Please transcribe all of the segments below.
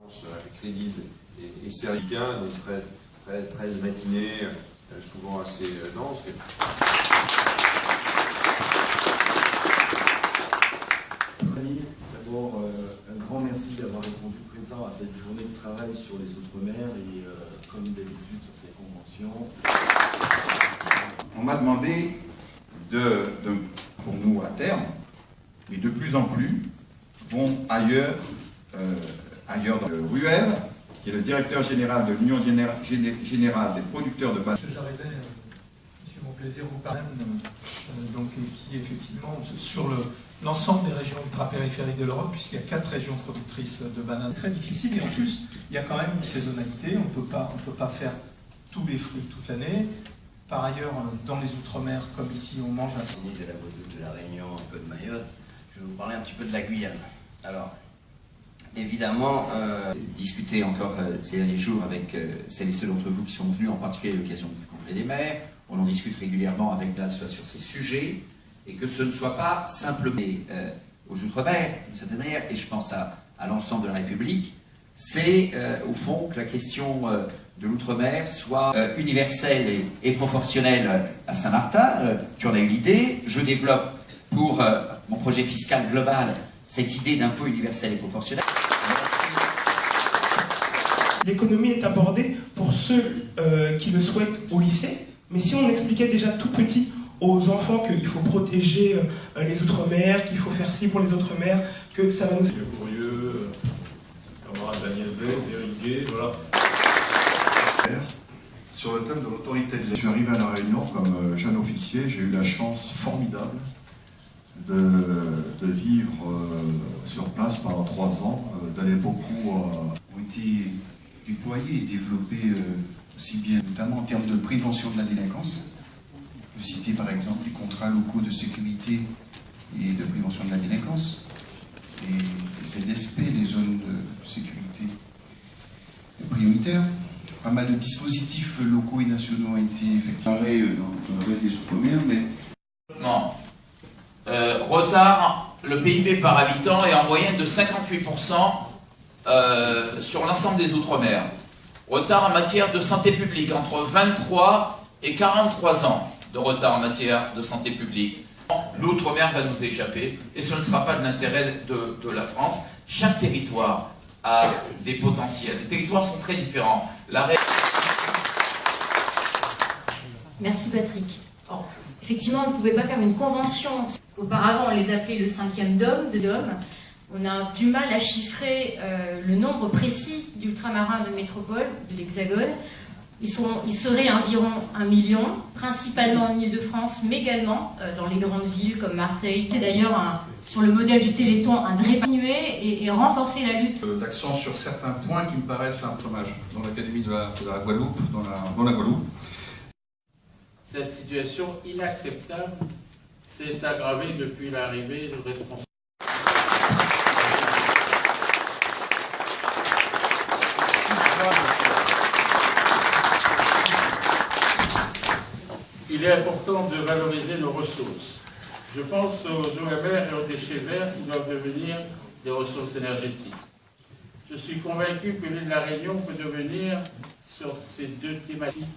Avec Lénine et Séricain, donc 13 matinées, souvent assez denses. D'abord, un grand merci d'avoir répondu présent à cette journée de travail sur les Outre-mer et, comme d'habitude, sur ces conventions. On m'a demandé pour nous à terme, mais de plus en plus, vont ailleurs dans le Ruel, qui est le directeur général de l'Union générale des producteurs de bananes. Monsieur Jaredet, monsieur mon plaisir vous parle, donc qui effectivement sur l'ensemble des régions ultra-périphériques de l'Europe, puisqu'il y a 4 régions productrices de bananes. C'est très difficile et en plus il y a quand même une saisonnalité, on peut pas faire tous les fruits toute l'année. Par ailleurs, dans les Outre-mer, comme ici, on mange un... De la Guadeloupe, de la Réunion, un peu de Mayotte, je vais vous parler un petit peu de la Guyane. Alors, évidemment, discuter encore ces derniers jours avec celles et ceux d'entre vous qui sont venus, en particulier à l'occasion du Congrès des maires. On en discute régulièrement avec Dan sur ces sujets, et que ce ne soit pas simplement aux Outre-mer, d'une certaine manière, et je pense à l'ensemble de la République, c'est au fond que la question de l'Outre-mer soit universelle et proportionnelle à Saint-Martin. Tu en as eu l'idée, je développe pour mon projet fiscal global cette idée d'impôt universel et proportionnel. L'économie est abordée pour ceux qui le souhaitent au lycée, mais si on expliquait déjà tout petit aux enfants qu'il faut protéger les Outre-mer, qu'il faut faire ci pour les Outre-mer, que ça va nous... Curieux, camarade Daniel Vez, Eric Gay, voilà. Sur le thème de l'autorité de l'État. Je suis arrivé à La Réunion comme jeune officier, j'ai eu la chance formidable de vivre sur place pendant 3 ans, d'aller beaucoup... ont été déployés et développés aussi bien, notamment en termes de prévention de la délinquance. Je peux citer par exemple les contrats locaux de sécurité et de prévention de la délinquance, les ZSP, les zones de sécurité prioritaires. Pas mal de dispositifs locaux et nationaux ont été effectivement dans le reste des Outre-mer, mais... Non. Retard, le PIB par habitant est en moyenne de 58% sur l'ensemble des Outre-mer. Retard en matière de santé publique, entre 23 et 43 ans de retard en matière de santé publique. L'Outre-mer va nous échapper et ce ne sera pas de l'intérêt de la France. Chaque territoire a des potentiels. Les territoires sont très différents. Merci Patrick. Alors, effectivement, on ne pouvait pas faire une convention. Auparavant, on les appelait le 5e DOM. On a du mal à chiffrer le nombre précis d'ultramarins de métropole, de l'Hexagone. Ils seraient environ 1 million, principalement en Île-de-France, mais également dans les grandes villes comme Marseille. C'est d'ailleurs, sur le modèle du Téléthon, un continuer et renforcer la lutte. L'accent sur certains points qui me paraissent un dommage dans l'Académie de la Guadeloupe, dans la Guadeloupe. Cette situation inacceptable s'est aggravée depuis l'arrivée du responsable. Il est important de valoriser nos ressources. Je pense aux OMR et aux déchets verts qui doivent devenir des ressources énergétiques. Je suis convaincu que l'île de la Réunion peut devenir, sur ces 2 thématiques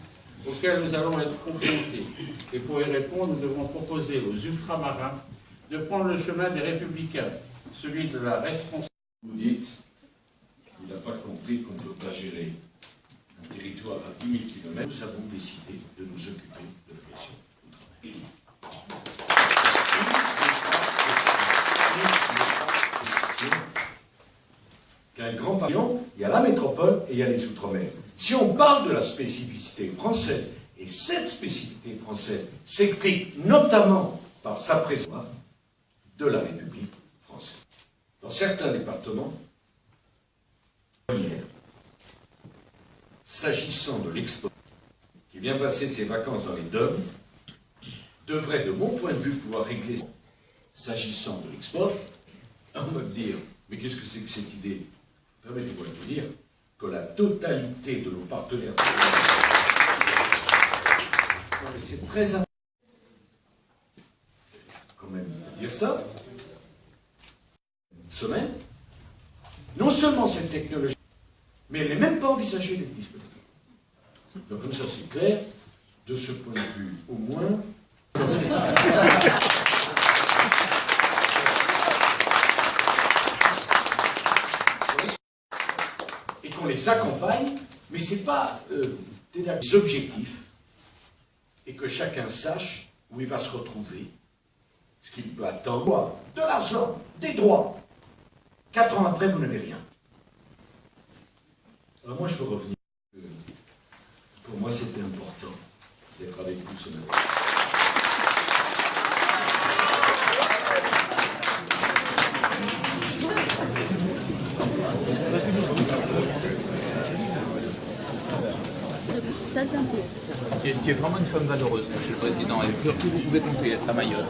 auxquelles nous allons être confrontés. Et pour y répondre, nous devons proposer aux ultramarins de prendre le chemin des républicains, celui de la responsabilité. Vous dites, il n'a pas compris qu'on ne peut pas gérer un territoire à 10 000 km. Nous avons décidé de nous occuper de la question du travail. Qu'un grand pavillon, il y a la métropole et il y a les Outre-mer. Si on parle de la spécificité française, et cette spécificité française s'explique notamment par sa présence de la République française. Dans certains départements, s'agissant de l'export, qui vient passer ses vacances dans les DOM, devrait, de mon point de vue, pouvoir régler, s'agissant de l'export, on va me dire, mais qu'est-ce que c'est que cette idée? Permettez-moi de vous dire que la totalité de nos partenaires... Non, mais c'est très important. Quand même, dire ça. Semaine. Non seulement cette technologie, Mais elle n'est même pas envisagée d'être disponible. Donc comme ça c'est clair, de ce point de vue au moins. Et qu'on les accompagne, mais ce n'est pas des objectifs, et que chacun sache où il va se retrouver, ce qu'il peut attendre, de l'argent, des droits. 4 ans après, vous n'avez rien. Alors moi, je veux revenir. Pour moi, c'était important d'être avec vous ce matin. Qui est vraiment une femme valeureuse, Monsieur le Président, et sur qui vous pouvez compter être à Mayotte.